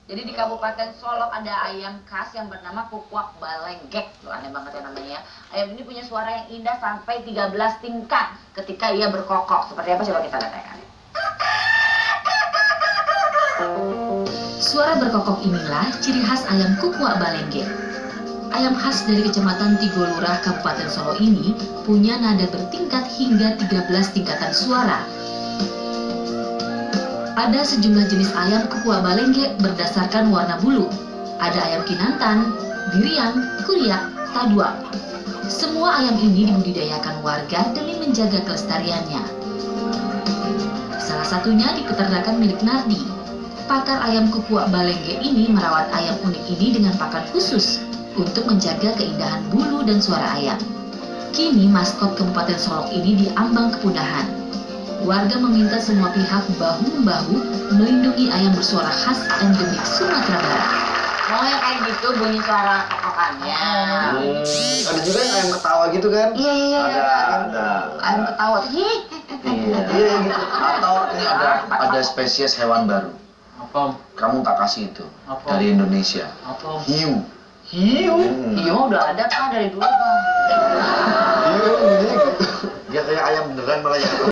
Jadi di Kabupaten Solok ada ayam khas yang bernama kukuak balenggek. Loh, aneh banget ya namanya. Ayam ini punya suara yang indah sampai 13 tingkat ketika ia berkokok. Seperti apa coba kita lihat. Suara berkokok inilah ciri khas ayam kukuak balenggek. Ayam khas dari Kecamatan Tigolurah, Kabupaten Solo ini punya nada bertingkat hingga 13 tingkatan suara. Ada sejumlah jenis ayam kukuak balenggek berdasarkan warna bulu. Ada ayam kinantan, biriang, kuriak, taduak. Semua ayam ini dibudidayakan warga demi menjaga kelestariannya. Salah satunya di peternakan milik Nardi. Pakar ayam kukuak balenggek ini merawat ayam unik ini dengan pakan khusus untuk menjaga keindahan bulu dan suara ayam. Kini maskot Kabupaten Solok ini diambang kepunahan. Warga meminta semua pihak bahu-membahu melindungi ayam bersuara khas endemik Sumatera Barat. Oh yang kayak gitu bunyi suara kokokannya. Ada juga yang ayam ketawa gitu kan? Iya. Ada. Ayam ketawa. Iya gitu. Atau ini ada spesies hewan baru. Apa? Kamu tak kasih itu. Apa? Dari Indonesia. Apa? Hiu. Hiu? Iya udah ada Pak dari dulu Pak. Hiu bunyinya gitu. Dia kayak ayam beneran malah ya.